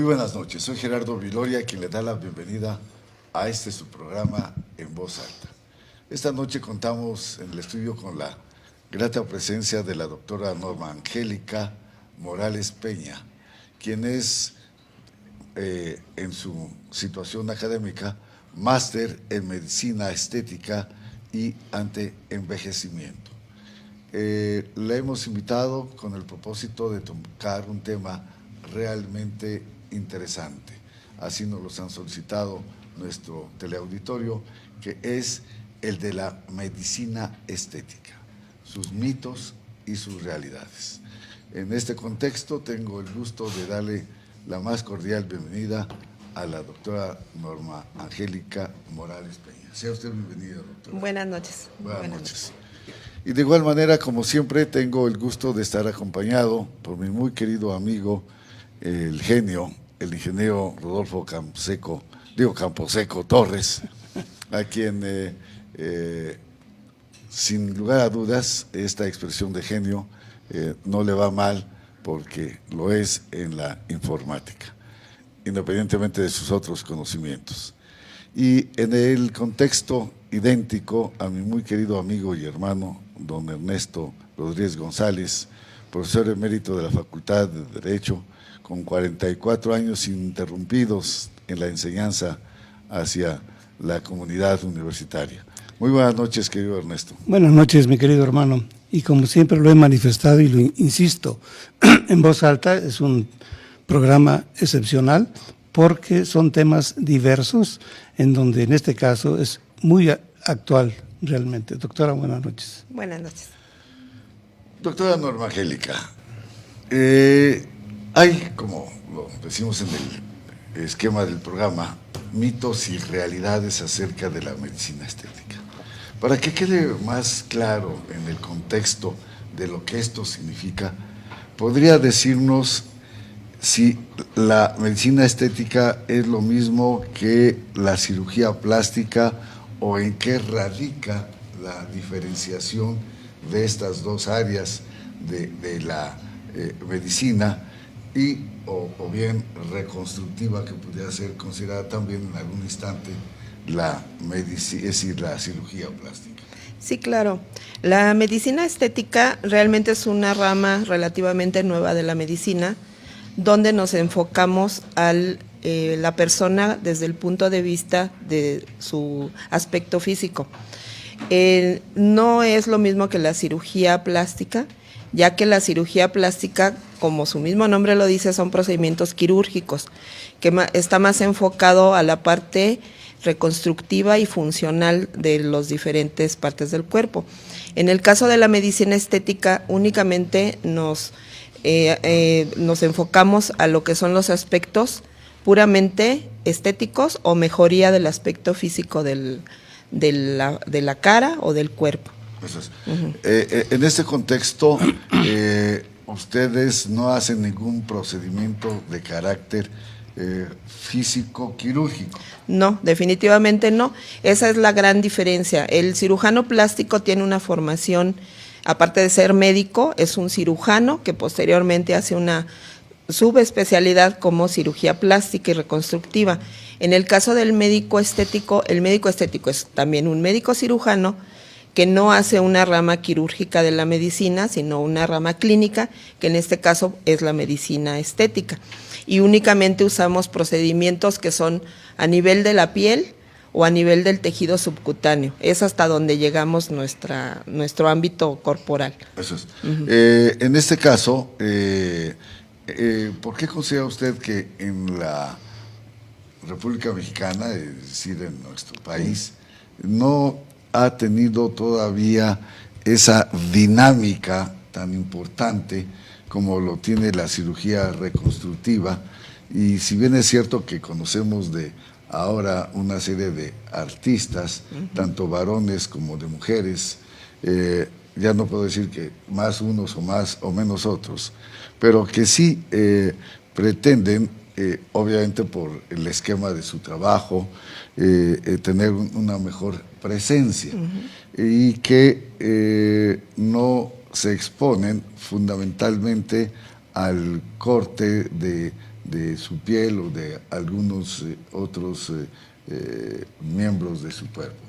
buenas noches, soy Gerardo Viloria, quien le da la bienvenida a su programa En Voz Alta. Esta noche contamos en el estudio con la grata presencia de la doctora Norma Angélica Morales Peña, quien es, en su situación académica, máster en Medicina Estética y Antienvejecimiento. La hemos invitado con el propósito de tocar un tema realmente interesante. Así nos los han solicitado nuestro teleauditorio, que es el de la medicina estética, sus mitos y sus realidades. En este contexto tengo el gusto de darle la más cordial bienvenida a la doctora Norma Angélica Morales Peña. Sea usted bienvenida, doctora. Buenas noches. Buenas noches. Y de igual manera, como siempre, tengo el gusto de estar acompañado por mi muy querido amigo, el genio, el ingeniero Rodolfo Camposeco Torres, a quien, sin lugar a dudas, esta expresión de genio no le va mal porque lo es en la informática, independientemente de sus otros conocimientos. Y en el contexto idéntico a mi muy querido amigo y hermano, don Ernesto Rodríguez González, profesor emérito de la Facultad de Derecho, con 44 años ininterrumpidos en la enseñanza hacia la comunidad universitaria. Muy buenas noches, querido Ernesto. Buenas noches, mi querido hermano. Y como siempre lo he manifestado y lo insisto, En Voz Alta es un programa excepcional porque son temas diversos, en donde en este caso es muy actual realmente. Doctora, buenas noches. Buenas noches. Doctora Norma Angélica, hay, como lo decimos en el esquema del programa, mitos y realidades acerca de la medicina estética. Para que quede más claro en el contexto de lo que esto significa, ¿podría decirnos si la medicina estética es lo mismo que la cirugía plástica o en qué radica la diferenciación de estas dos áreas de la medicina o bien reconstructiva, que pudiera ser considerada también en algún instante la medicina, es decir, la cirugía plástica? Sí, claro. La medicina estética realmente es una rama relativamente nueva de la medicina, donde nos enfocamos a la persona desde el punto de vista de su aspecto físico. No es lo mismo que la cirugía plástica, ya que la cirugía plástica, como su mismo nombre lo dice, son procedimientos quirúrgicos, que está más enfocado a la parte reconstructiva y funcional de las diferentes partes del cuerpo. En el caso de la medicina estética, únicamente nos enfocamos a lo que son los aspectos puramente estéticos o mejoría del aspecto físico de la cara o del cuerpo. Eso es. En este contexto, ustedes no hacen ningún procedimiento de carácter físico quirúrgico. No, definitivamente no. Esa es la gran diferencia. El cirujano plástico tiene una formación, aparte de ser médico, es un cirujano que posteriormente hace una subespecialidad como cirugía plástica y reconstructiva. En el caso del médico estético, el médico estético es también un médico cirujano que no hace una rama quirúrgica de la medicina, sino una rama clínica, que en este caso es la medicina estética. Y únicamente usamos procedimientos que son a nivel de la piel o a nivel del tejido subcutáneo. Es hasta donde llegamos nuestro ámbito corporal. Eso es. En este caso, ¿por qué considera usted que en la República Mexicana, es decir, en nuestro país, no ha tenido todavía esa dinámica tan importante como lo tiene la cirugía reconstructiva? Y si bien es cierto que conocemos de ahora una serie de artistas, tanto varones como de mujeres, ya no puedo decir que más unos o más o menos otros, pero que sí pretenden, obviamente por el esquema de su trabajo, tener una mejor presencia, y que no se exponen fundamentalmente al corte de su piel o de algunos otros miembros de su cuerpo.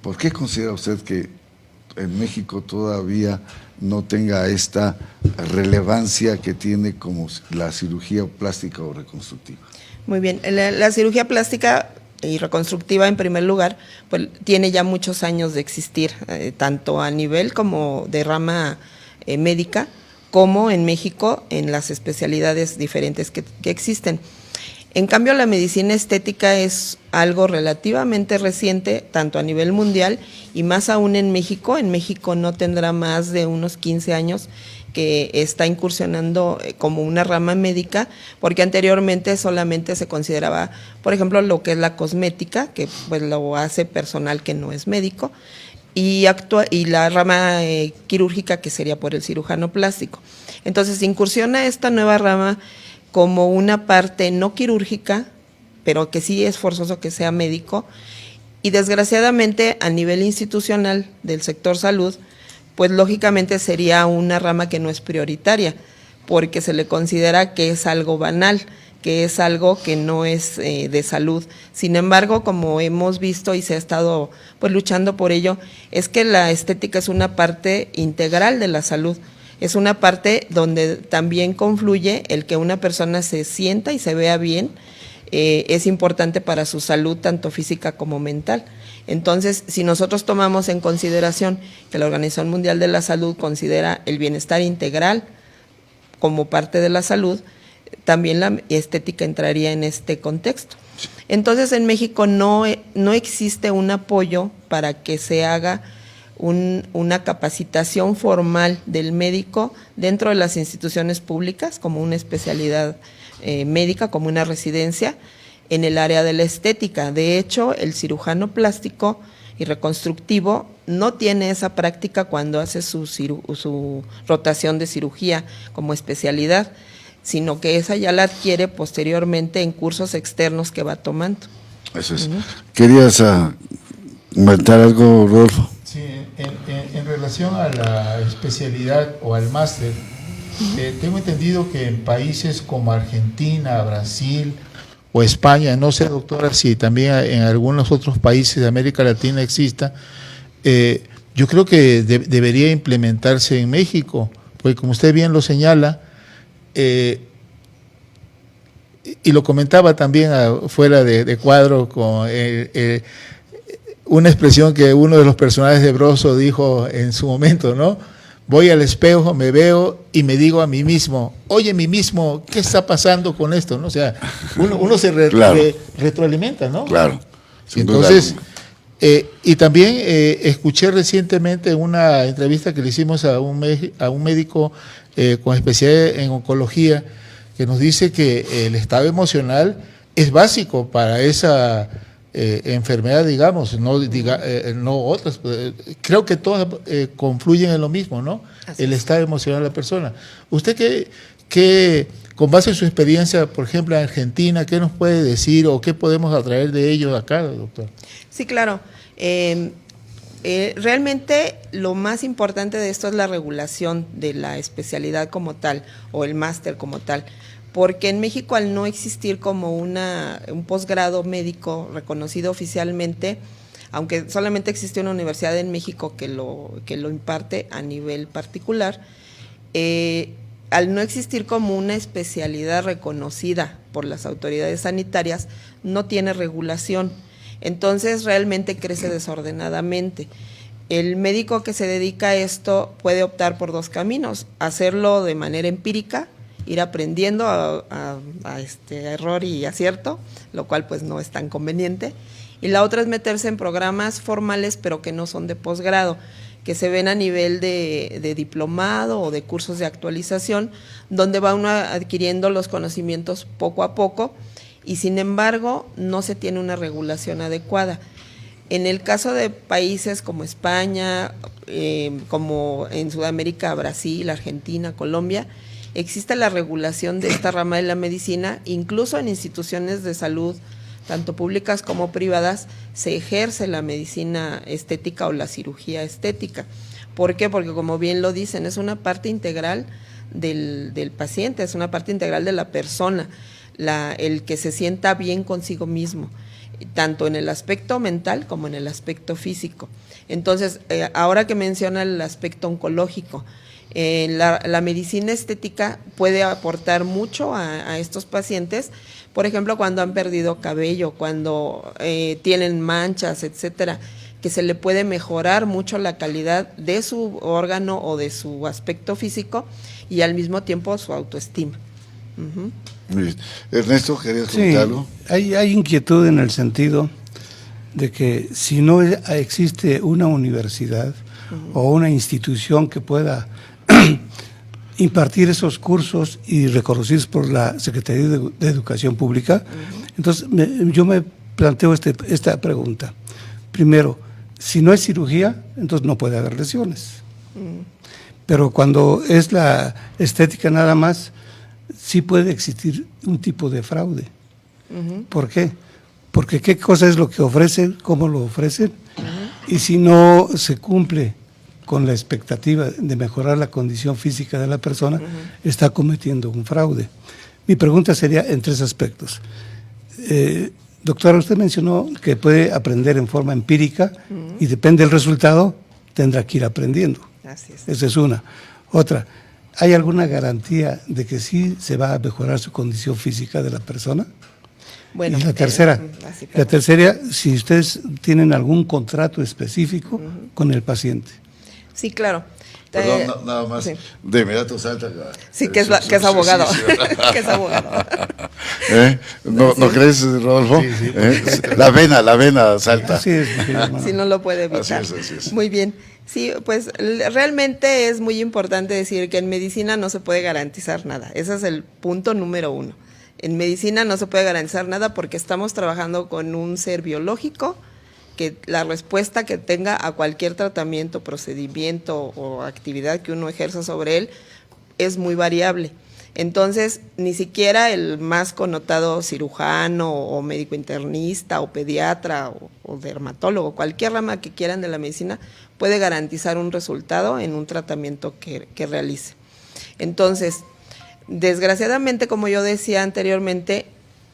¿Por qué considera usted que en México todavía no tenga esta relevancia que tiene como la cirugía plástica o reconstructiva? Muy bien, la cirugía plástica y reconstructiva en primer lugar, pues tiene ya muchos años de existir, tanto a nivel como de rama médica, como en México en las especialidades diferentes que existen. En cambio, la medicina estética es algo relativamente reciente, tanto a nivel mundial y más aún en México. En México no tendrá más de unos 15 años que está incursionando como una rama médica, porque anteriormente solamente se consideraba, por ejemplo, lo que es la cosmética, que pues lo hace personal que no es médico, y la rama quirúrgica, que sería por el cirujano plástico. Entonces incursiona esta nueva rama como una parte no quirúrgica, pero que sí es forzoso que sea médico, y desgraciadamente a nivel institucional del sector salud, pues lógicamente sería una rama que no es prioritaria, porque se le considera que es algo banal, que es algo que no es de salud. Sin embargo, como hemos visto y se ha estado pues luchando por ello, es que la estética es una parte integral de la salud. Es una parte donde también confluye el que una persona se sienta y se vea bien, es importante para su salud tanto física como mental. Entonces, si nosotros tomamos en consideración que la Organización Mundial de la Salud considera el bienestar integral como parte de la salud, también la estética entraría en este contexto. Entonces, en México no existe un apoyo para que se haga una capacitación formal del médico dentro de las instituciones públicas como una especialidad médica, como una residencia en el área de la estética. De hecho, el cirujano plástico y reconstructivo no tiene esa práctica cuando hace su rotación de cirugía como especialidad, sino que esa ya la adquiere posteriormente en cursos externos que va tomando. Eso es. ¿Querías comentar algo, Rodolfo? Sí, en relación a la especialidad o al máster, tengo entendido que en países como Argentina, Brasil o España, no sé, doctora, si también en algunos otros países de América Latina exista, yo creo que debería implementarse en México, porque como usted bien lo señala, y lo comentaba también fuera de cuadro con una expresión que uno de los personajes de Broso dijo en su momento, ¿no? Voy al espejo, me veo y me digo a mí mismo, oye, mí mismo, ¿qué está pasando con esto? ¿No? O sea, uno se retroalimenta, ¿no? Claro. Entonces, y también escuché recientemente una entrevista que le hicimos a un médico con especialidad en oncología, que nos dice que el estado emocional es básico para esa enfermedad, digamos, no otras, creo que todas confluyen en lo mismo, ¿no? El estado emocional de la persona. ¿Usted qué, con base en su experiencia, por ejemplo, en Argentina, qué nos puede decir o qué podemos atraer de ellos acá, doctor? Sí, claro. Realmente lo más importante de esto es la regulación de la especialidad como tal o el máster como tal, porque en México, al no existir como un posgrado médico reconocido oficialmente, aunque solamente existe una universidad en México que lo imparte a nivel particular, al no existir como una especialidad reconocida por las autoridades sanitarias, no tiene regulación. Entonces realmente crece desordenadamente. El médico que se dedica a esto puede optar por dos caminos: hacerlo de manera empírica, ir aprendiendo a error y acierto, lo cual pues no es tan conveniente, y la otra es meterse en programas formales pero que no son de posgrado, que se ven a nivel de diplomado o de cursos de actualización, donde va uno adquiriendo los conocimientos poco a poco, y sin embargo no se tiene una regulación adecuada. En el caso de países como España, como en Sudamérica, Brasil, Argentina, Colombia, existe la regulación de esta rama de la medicina. Incluso en instituciones de salud, tanto públicas como privadas, se ejerce la medicina estética o la cirugía estética. ¿Por qué? Porque, como bien lo dicen, es una parte integral del paciente, es una parte integral de la persona, el que se sienta bien consigo mismo, tanto en el aspecto mental como en el aspecto físico. Entonces, ahora que menciona el aspecto oncológico, la medicina estética puede aportar mucho a estos pacientes, por ejemplo, cuando han perdido cabello, cuando tienen manchas, etcétera, que se le puede mejorar mucho la calidad de su órgano o de su aspecto físico y al mismo tiempo su autoestima. Uh-huh. Muy bien. Ernesto, ¿querías comentar algo? Hay inquietud en el sentido de que si no existe una universidad o una institución que pueda impartir esos cursos y reconocidos por la Secretaría de Educación Pública, entonces yo me planteo esta pregunta. Primero, si no es cirugía, entonces no puede haber lesiones. Pero cuando es la estética nada más, sí puede existir un tipo de fraude. ¿Por qué? Porque qué cosa es lo que ofrecen, cómo lo ofrecen, y si no se cumple con la expectativa de mejorar la condición física de la persona, está cometiendo un fraude. Mi pregunta sería en 3 aspectos. Doctora, usted mencionó que puede aprender en forma empírica y depende del resultado, tendrá que ir aprendiendo. Así es. Esa es una. Otra, ¿hay alguna garantía de que sí se va a mejorar su condición física de la persona? Bueno, y la tercera, si ustedes tienen algún contrato específico con el paciente. Sí, claro. Perdón, nada más, sí. De inmediato salta. Sí, que es abogado. Que es abogado. ¿No crees, Rodolfo? Sí. La vena salta. Así es. Sí, no lo puede evitar. Así es. Muy bien. Sí, pues realmente es muy importante decir que en medicina no se puede garantizar nada. Ese es el punto número 1. En medicina no se puede garantizar nada porque estamos trabajando con un ser biológico que la respuesta que tenga a cualquier tratamiento, procedimiento o actividad que uno ejerza sobre él es muy variable. Entonces, ni siquiera el más connotado cirujano o médico internista o pediatra o dermatólogo, cualquier rama que quieran de la medicina, puede garantizar un resultado en un tratamiento que realice. Entonces, desgraciadamente, como yo decía anteriormente,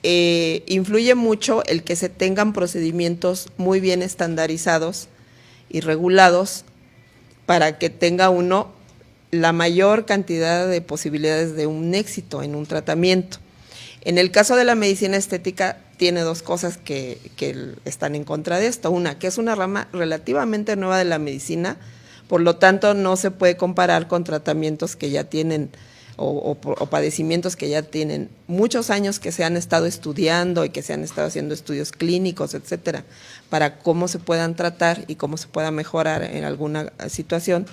influye mucho el que se tengan procedimientos muy bien estandarizados y regulados para que tenga uno la mayor cantidad de posibilidades de un éxito en un tratamiento. En el caso de la medicina estética tiene 2 cosas que están en contra de esto. Una, que es una rama relativamente nueva de la medicina, por lo tanto no se puede comparar con tratamientos que ya tienen o padecimientos que ya tienen muchos años que se han estado estudiando y que se han estado haciendo estudios clínicos, etcétera, para cómo se puedan tratar y cómo se pueda mejorar en alguna situación.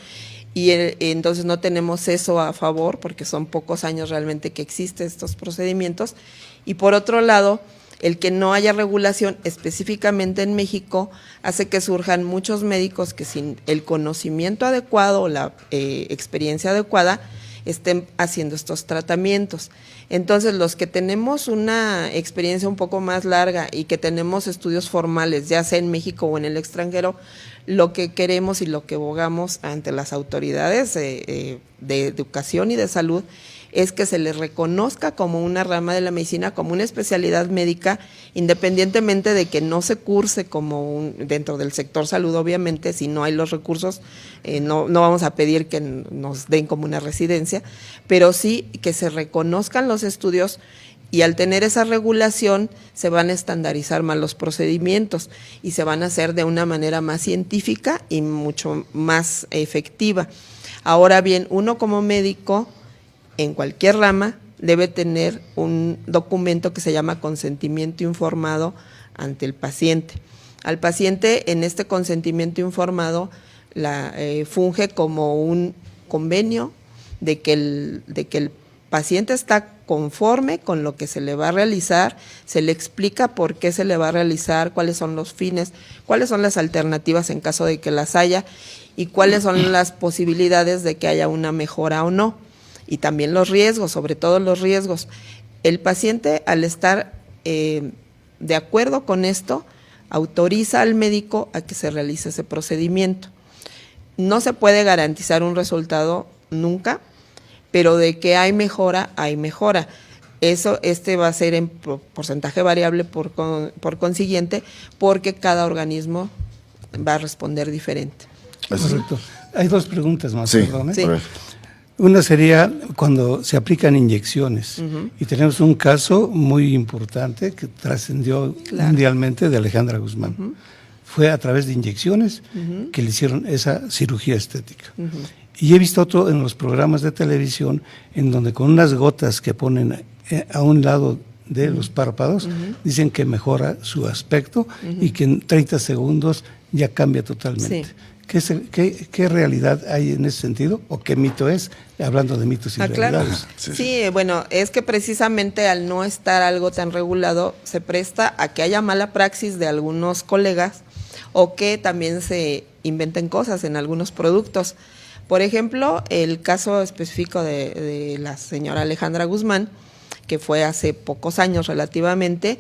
Y entonces no tenemos eso a favor porque son pocos años realmente que existen estos procedimientos. Y por otro lado, el que no haya regulación específicamente en México hace que surjan muchos médicos que sin el conocimiento adecuado o la experiencia adecuada estén haciendo estos tratamientos. Entonces, los que tenemos una experiencia un poco más larga y que tenemos estudios formales, ya sea en México o en el extranjero, lo que queremos y lo que abogamos ante las autoridades de educación y de salud es que se les reconozca como una rama de la medicina, como una especialidad médica, independientemente de que no se curse como dentro del sector salud, obviamente, si no hay los recursos, no vamos a pedir que nos den como una residencia, pero sí que se reconozcan los estudios y al tener esa regulación se van a estandarizar más los procedimientos y se van a hacer de una manera más científica y mucho más efectiva. Ahora bien, uno como médico en cualquier rama debe tener un documento que se llama consentimiento informado ante el paciente. Al paciente en este consentimiento informado funge como un convenio de que el paciente está conforme con lo que se le va a realizar, se le explica por qué se le va a realizar, cuáles son los fines, cuáles son las alternativas en caso de que las haya y cuáles son las posibilidades de que haya una mejora o no. Y también los riesgos, sobre todo los riesgos. El paciente, al estar de acuerdo con esto, autoriza al médico a que se realice ese procedimiento. No se puede garantizar un resultado nunca, pero de que hay mejora, hay mejora. Eso, va a ser en porcentaje variable por consiguiente, porque cada organismo va a responder diferente. Correcto. Hay dos preguntas más, Sí, perdón, ¿eh? Sí. Una sería cuando se aplican inyecciones. Y tenemos un caso muy importante que trascendió mundialmente de Alejandra Guzmán. Fue a través de inyecciones que le hicieron esa cirugía estética. Y he visto otro en los programas de televisión en donde con unas gotas que ponen a un lado de los párpados, dicen que mejora su aspecto y que en 30 segundos ya cambia totalmente. Sí. ¿Qué realidad hay en ese sentido? ¿O qué mito es? Hablando de mitos y Claro. realidades. Sí, bueno, es que precisamente al no estar algo tan regulado, se presta a que haya mala praxis de algunos colegas o que también se inventen cosas en algunos productos. Por ejemplo, el caso específico de la señora Alejandra Guzmán, que fue hace pocos años relativamente,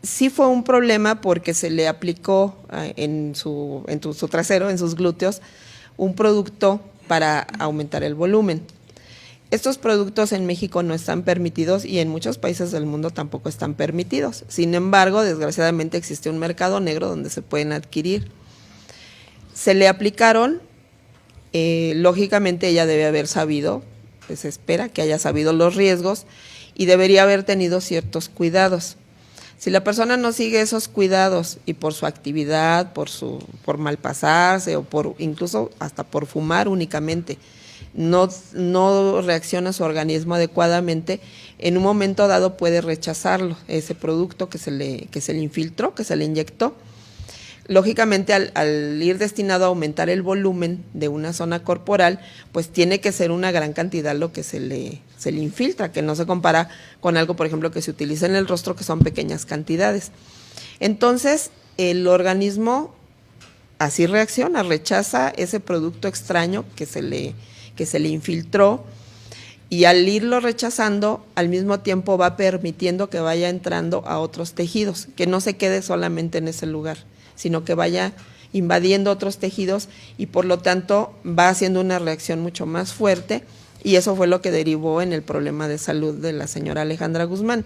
sí fue un problema porque se le aplicó en su trasero, en sus glúteos, un producto para aumentar el volumen. Estos productos en México no están permitidos y en muchos países del mundo tampoco están permitidos. Sin embargo, desgraciadamente existe un mercado negro donde se pueden adquirir. Se le aplicaron, lógicamente ella debe haber sabido, se espera que haya sabido los riesgos y debería haber tenido ciertos cuidados. Si la persona no sigue esos cuidados y por su actividad, por malpasarse o incluso hasta por fumar únicamente, no reacciona su organismo adecuadamente, en un momento dado puede rechazarlo, ese producto que se le infiltró, que se le inyectó. Lógicamente, al ir destinado a aumentar el volumen de una zona corporal, pues tiene que ser una gran cantidad lo que se le infiltra, que no se compara con algo, por ejemplo, que se utiliza en el rostro, que son pequeñas cantidades. Entonces, el organismo así reacciona, rechaza ese producto extraño que se le infiltró, y al irlo rechazando, al mismo tiempo va permitiendo que vaya entrando a otros tejidos, que no se quede solamente en ese lugar, sino que vaya invadiendo otros tejidos y por lo tanto va haciendo una reacción mucho más fuerte, y eso fue lo que derivó en el problema de salud de la señora Alejandra Guzmán.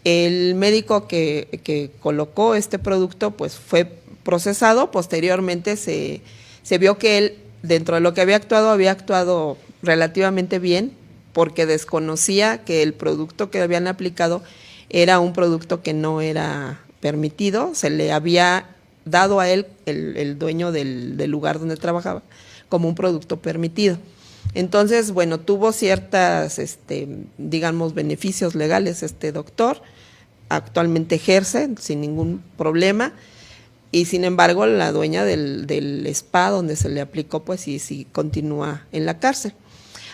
El médico que colocó este producto pues fue procesado, posteriormente se vio que él, dentro de lo que había actuado relativamente bien, porque desconocía que el producto que habían aplicado era un producto que no era permitido, se le había dado a él, el dueño del lugar donde trabajaba, como un producto permitido. Entonces, bueno, tuvo ciertas, digamos, beneficios legales este doctor, actualmente ejerce sin ningún problema, y sin embargo la dueña del spa donde se le aplicó, pues sí continúa en la cárcel.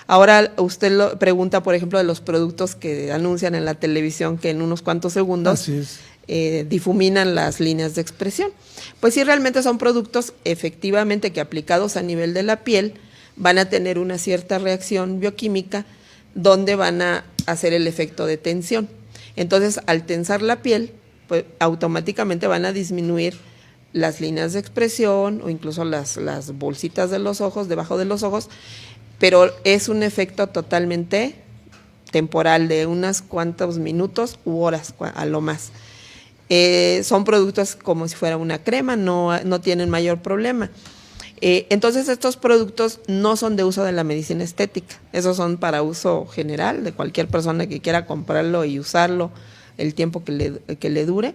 Ahora usted lo pregunta, por ejemplo, de los productos que anuncian en la televisión que en unos cuantos segundos difuminan las líneas de expresión. Pues sí, realmente son productos efectivamente que aplicados a nivel de la piel van a tener una cierta reacción bioquímica donde van a hacer el efecto de tensión. Entonces, al tensar la piel, pues automáticamente van a disminuir las líneas de expresión o incluso las bolsitas de los ojos, debajo de los ojos, pero es un efecto totalmente temporal de unos cuantos minutos u horas a lo más. Son productos como si fuera una crema, no tienen mayor problema. Entonces estos productos no son de uso de la medicina estética, esos son para uso general de cualquier persona que quiera comprarlo y usarlo el tiempo que le dure.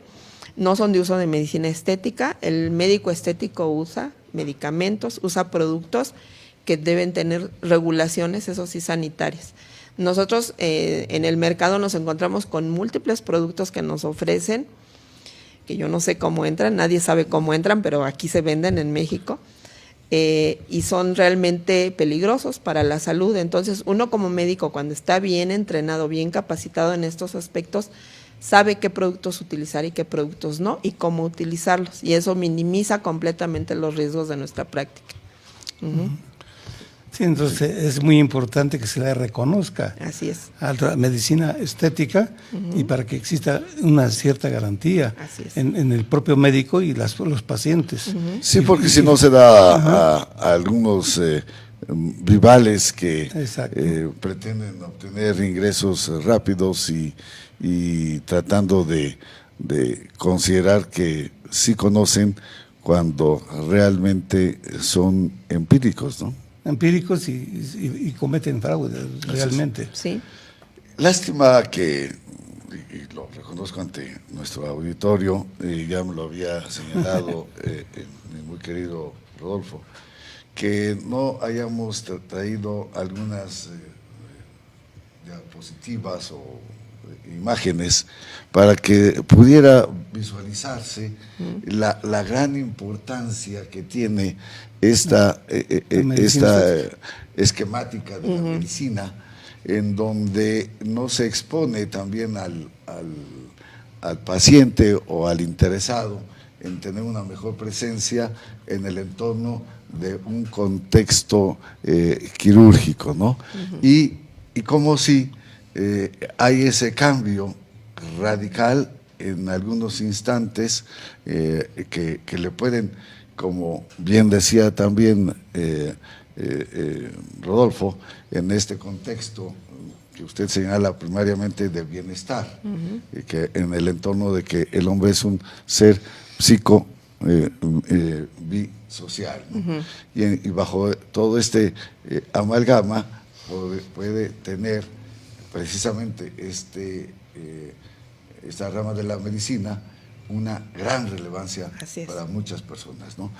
No son de uso de medicina estética. El médico estético usa medicamentos, usa productos que deben tener regulaciones, eso sí, sanitarias. Nosotros en el mercado nos encontramos con múltiples productos que nos ofrecen, que yo no sé cómo entran, nadie sabe cómo entran, pero aquí se venden en México, y son realmente peligrosos para la salud. Entonces, uno como médico, cuando está bien entrenado, bien capacitado en estos aspectos, sabe qué productos utilizar y qué productos no, y cómo utilizarlos, y eso minimiza completamente los riesgos de nuestra práctica. Sí, entonces es muy importante que se le reconozca Así es. a la medicina estética y para que exista una cierta garantía en el propio médico y los pacientes. Sí, porque si no se da a algunos rivales que Exacto. pretenden obtener ingresos rápidos y tratando de considerar que sí conocen cuando realmente son empíricos, ¿no? Empíricos y cometen fraude realmente. Sí. Lástima que, y lo reconozco ante nuestro auditorio, ya me lo había señalado mi muy querido Rodolfo, que no hayamos traído algunas diapositivas o imágenes para que pudiera visualizarse la gran importancia que tiene esta esquemática de la medicina, en donde no se expone también al paciente o al interesado en tener una mejor presencia en el entorno de un contexto quirúrgico, ¿no? Y como si hay ese cambio radical en algunos instantes que le pueden, como bien decía también Rodolfo, en este contexto que usted señala primariamente de bienestar, que en el entorno de que el hombre es un ser psico bisocial, ¿no? Y bajo todo este amalgama puede tener precisamente esta rama de la medicina una gran relevancia para muchas personas, ¿no?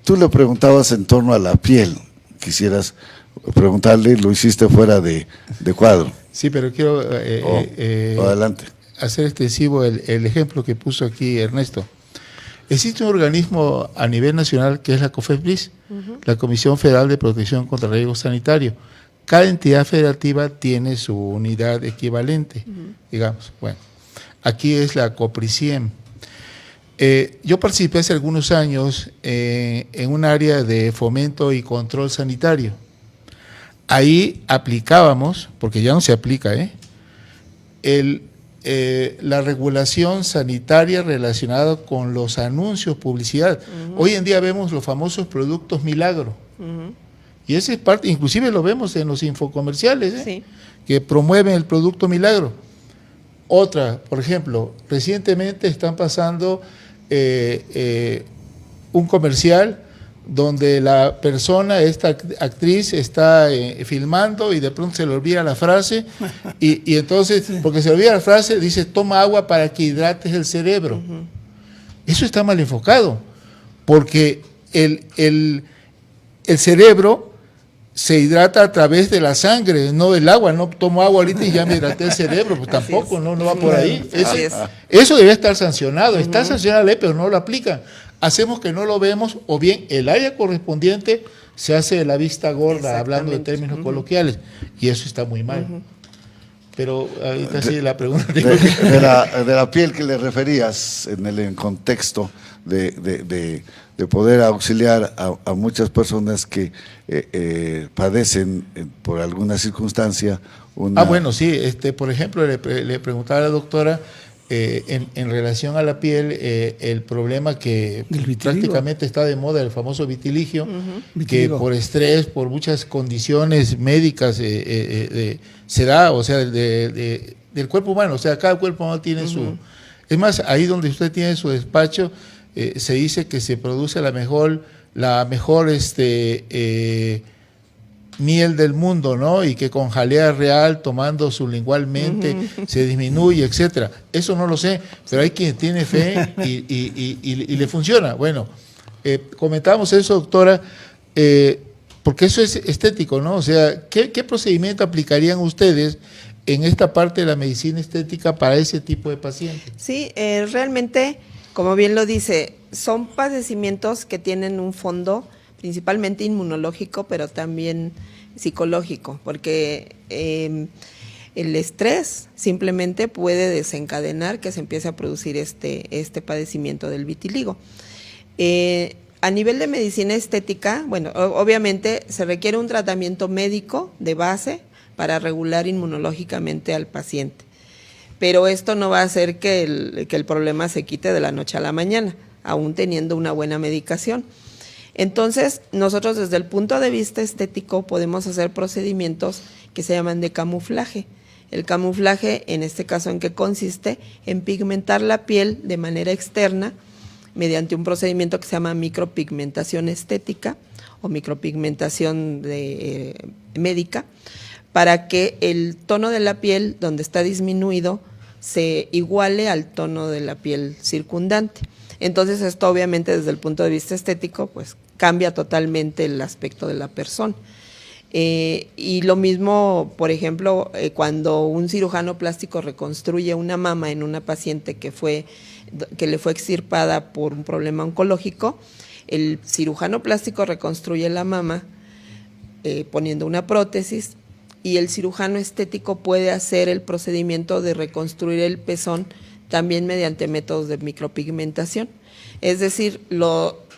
Tú le preguntabas en torno a la piel, quisieras preguntarle, lo hiciste fuera de cuadro. Sí, pero quiero adelante. Hacer extensivo el ejemplo que puso aquí Ernesto. Existe un organismo a nivel nacional que es la COFEPRIS, la Comisión Federal de Protección contra Riesgo Sanitario. Cada entidad federativa tiene su unidad equivalente, digamos. Bueno, aquí es la COPRISIEM. Yo participé hace algunos años en un área de fomento y control sanitario. Ahí aplicábamos, porque ya no se aplica, la regulación sanitaria relacionada con los anuncios, publicidad. Hoy en día vemos los famosos productos milagro. Y esa es parte, inclusive lo vemos en los infocomerciales, que promueven el producto milagro. Otra, por ejemplo, recientemente están pasando un comercial donde la persona, esta actriz, está filmando y de pronto se le olvida la frase y entonces, porque se le olvida la frase, dice, toma agua para que hidrates el cerebro. Eso está mal enfocado, porque el cerebro se hidrata a través de la sangre, no del agua. No tomo agua ahorita y ya me hidraté el cerebro, pues tampoco, no va por ahí. Eso debe estar sancionado, está sancionado la ley, pero no lo aplican. Hacemos que no lo vemos, o bien el área correspondiente se hace de la vista gorda, hablando de términos coloquiales, y eso está muy mal. Pero ahorita sí la pregunta. De la piel que le referías en el contexto de poder auxiliar a muchas personas que padecen por alguna circunstancia una... bueno, sí, por ejemplo, le preguntaba a la doctora en relación a la piel, el problema que prácticamente está de moda, el famoso vitiligio, que por estrés, por muchas condiciones médicas se da, o sea, del cuerpo humano, o sea, cada cuerpo humano tiene su... Es más, ahí donde usted tiene su despacho, se dice que se produce la mejor miel del mundo, ¿no? Y que con jalea real, tomando sublingualmente, se disminuye, etcétera. Eso no lo sé, pero hay quien tiene fe y le funciona. Bueno, comentamos eso, doctora, porque eso es estético, ¿no? O sea, ¿qué procedimiento aplicarían ustedes en esta parte de la medicina estética para ese tipo de pacientes? Sí, realmente, como bien lo dice, son padecimientos que tienen un fondo principalmente inmunológico, pero también psicológico, porque el estrés simplemente puede desencadenar que se empiece a producir este padecimiento del vitiligo. A nivel de medicina estética, bueno, obviamente se requiere un tratamiento médico de base para regular inmunológicamente al paciente, pero esto no va a hacer que el problema se quite de la noche a la mañana, aún teniendo una buena medicación. Entonces, nosotros desde el punto de vista estético podemos hacer procedimientos que se llaman de camuflaje. El camuflaje, en este caso, ¿en qué consiste? En pigmentar la piel de manera externa mediante un procedimiento que se llama micropigmentación estética o micropigmentación médica, para que el tono de la piel donde está disminuido se iguale al tono de la piel circundante. Entonces, esto obviamente desde el punto de vista estético, pues cambia totalmente el aspecto de la persona. Y lo mismo, por ejemplo, cuando un cirujano plástico reconstruye una mama en una paciente que le fue extirpada por un problema oncológico, el cirujano plástico reconstruye la mama poniendo una prótesis, y el cirujano estético puede hacer el procedimiento de reconstruir el pezón también mediante métodos de micropigmentación. Es decir,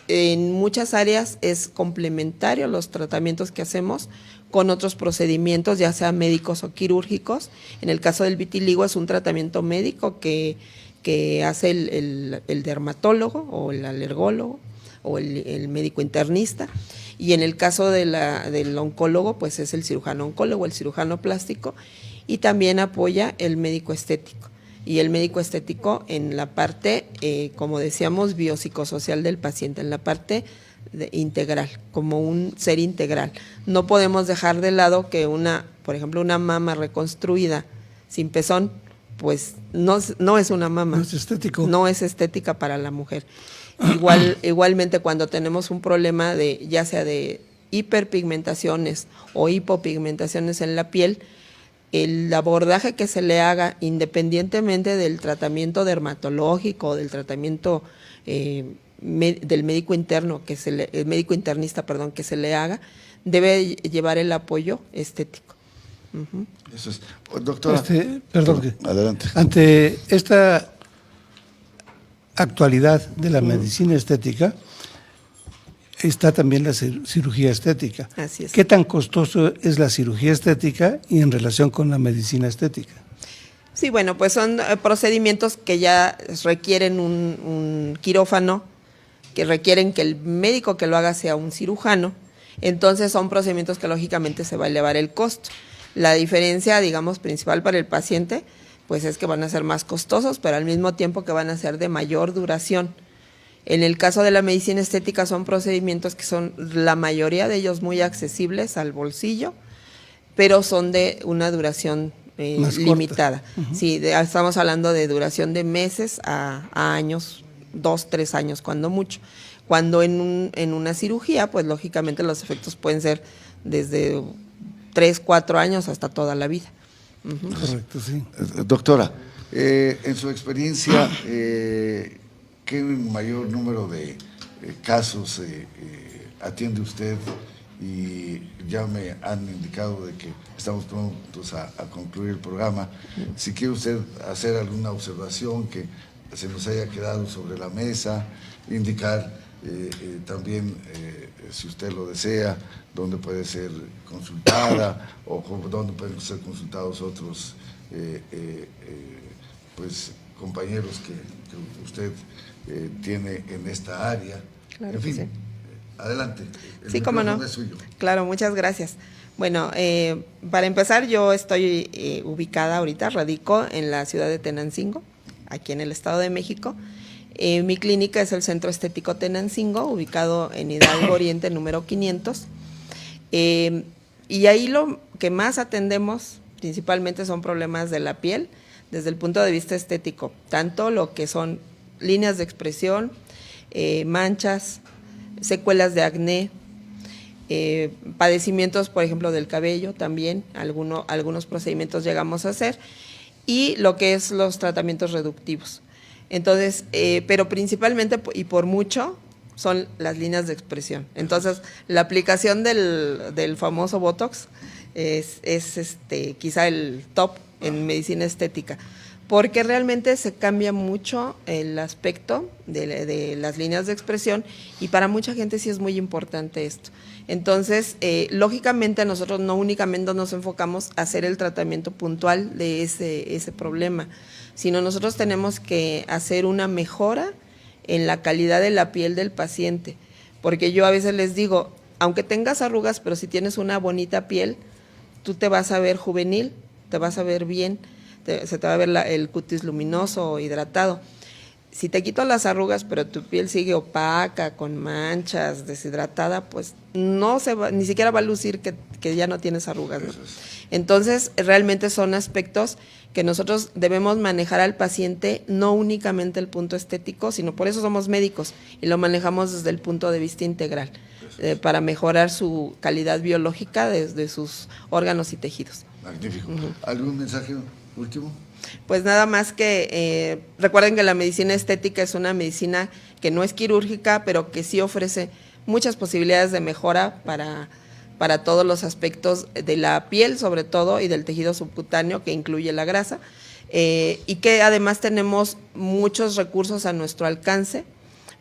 en muchas áreas es complementario los tratamientos que hacemos con otros procedimientos, ya sea médicos o quirúrgicos. En el caso del vitiligo es un tratamiento médico que hace el dermatólogo o el alergólogo o el médico internista, y en el caso del oncólogo pues es el cirujano oncólogo, el cirujano plástico, y también apoya el médico estético. Y el médico estético en la parte, como decíamos, biopsicosocial del paciente, en la parte integral, como un ser integral. No podemos dejar de lado que por ejemplo, una mama reconstruida sin pezón, pues no es una mama. No es estético. No es estética para la mujer. Igualmente, cuando tenemos un problema ya sea de hiperpigmentaciones o hipopigmentaciones en la piel, el abordaje que se le haga, independientemente del tratamiento dermatológico, del tratamiento del médico interno, el médico internista, que se le haga, debe llevar el apoyo estético. Uh-huh. Eso es. Doctora. Adelante. Ante esta actualidad de la medicina estética, está también la cirugía estética. Así es. ¿Qué tan costoso es la cirugía estética y en relación con la medicina estética? Sí, bueno, pues son procedimientos que ya requieren un quirófano, que requieren que el médico que lo haga sea un cirujano. Entonces son procedimientos que lógicamente se va a elevar el costo. La diferencia, digamos, principal para el paciente, pues es que van a ser más costosos, pero al mismo tiempo que van a ser de mayor duración. En el caso de la medicina estética son procedimientos que son la mayoría de ellos muy accesibles al bolsillo, pero son de una duración limitada. Uh-huh. Sí, estamos hablando de duración de meses a años, 2, 3 años cuando mucho. Cuando en una cirugía, pues lógicamente los efectos pueden ser desde 3, 4 años hasta toda la vida. Uh-huh. Correcto, sí. Doctora, en su experiencia, ¿qué mayor número de casos atiende usted? Y ya me han indicado de que estamos prontos a concluir el programa. Si quiere usted hacer alguna observación que se nos haya quedado sobre la mesa, indicar también, si usted lo desea, dónde puede ser consultada o dónde pueden ser consultados otros pues compañeros que usted tiene en esta área. Claro, en fin, sí. Adelante. Sí, cómo no. Es suyo. Claro, muchas gracias. Bueno, para empezar, yo estoy ubicada ahorita, radico en la ciudad de Tenancingo, aquí en el Estado de México. Mi clínica es el Centro Estético Tenancingo, ubicado en Hidalgo Oriente, número 500. Y ahí lo que más atendemos principalmente son problemas de la piel, desde el punto de vista estético, tanto lo que son líneas de expresión, manchas, secuelas de acné, padecimientos, por ejemplo, del cabello también, algunos procedimientos llegamos a hacer, y lo que es los tratamientos reductivos. Entonces, pero principalmente y por mucho son las líneas de expresión. Entonces, la aplicación del famoso Botox es quizá el top en medicina estética, porque realmente se cambia mucho el aspecto de las líneas de expresión, y para mucha gente sí es muy importante esto. Entonces, lógicamente nosotros no únicamente nos enfocamos a hacer el tratamiento puntual de ese problema, sino nosotros tenemos que hacer una mejora en la calidad de la piel del paciente, porque yo a veces les digo, aunque tengas arrugas, pero si tienes una bonita piel, tú te vas a ver juvenil, te vas a ver bien, se te va a ver el cutis luminoso, hidratado. Si te quito las arrugas, pero tu piel sigue opaca, con manchas, deshidratada, pues no se va, ni siquiera va a lucir que ya no tienes arrugas, ¿no? Entonces, realmente son aspectos que nosotros debemos manejar al paciente, no únicamente el punto estético, sino por eso somos médicos y lo manejamos desde el punto de vista integral, para mejorar su calidad biológica de sus órganos y tejidos. Magnífico. ¿Algún mensaje último? Pues nada más que recuerden que la medicina estética es una medicina que no es quirúrgica, pero que sí ofrece muchas posibilidades de mejora para todos los aspectos de la piel, sobre todo, y del tejido subcutáneo, que incluye la grasa, y que además tenemos muchos recursos a nuestro alcance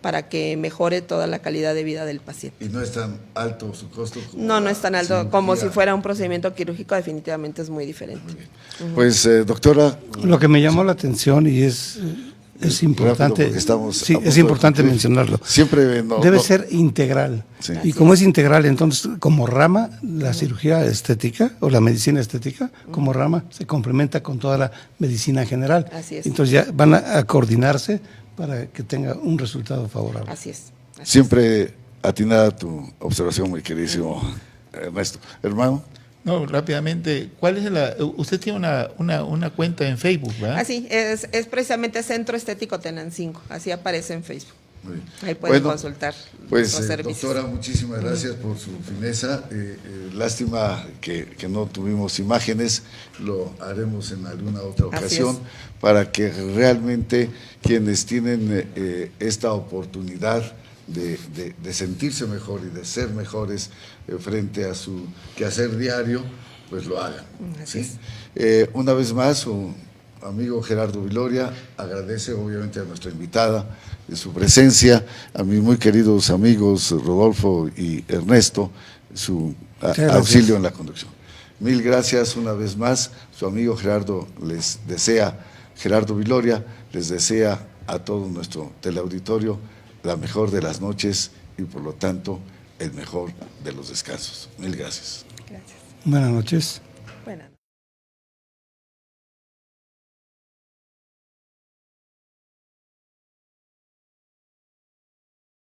para que mejore toda la calidad de vida del paciente. ¿Y no es tan alto su costo? No es tan alto como si fuera un procedimiento quirúrgico, definitivamente es muy diferente. Muy bien. Pues, doctora. Lo que me llamó la atención y es importante, sí, es importante mencionarlo. Siempre debe ser integral. Sí. Y como es integral, entonces, como rama, la cirugía estética o la medicina estética, como rama, se complementa con toda la medicina general. Así es. Entonces ya van a coordinarse para que tenga un resultado favorable. Así es. Siempre atinada tu observación, mi queridísimo Ernesto. Hermano. No, rápidamente, ¿cuál es usted tiene una cuenta en Facebook, ¿verdad? Así, es precisamente Centro Estético Tenancingo, así aparece en Facebook. Muy bien. Ahí pueden Bueno, consultar pues, los servicios. doctora, muchísimas gracias por su fineza. Lástima que no tuvimos imágenes, lo haremos en alguna otra ocasión para que realmente quienes tienen esta oportunidad de sentirse mejor y de ser mejores frente a su quehacer diario, pues lo hagan. ¿Sí? Una vez más, su amigo Gerardo Viloria agradece obviamente a nuestra invitada de su presencia, a mis muy queridos amigos Rodolfo y Ernesto, su auxilio en la conducción. Mil gracias una vez más. Su amigo Gerardo Gerardo Viloria les desea a todo nuestro teleauditorio la mejor de las noches y por lo tanto el mejor de los descansos. Mil gracias. Gracias. Buenas noches. Buenas noches.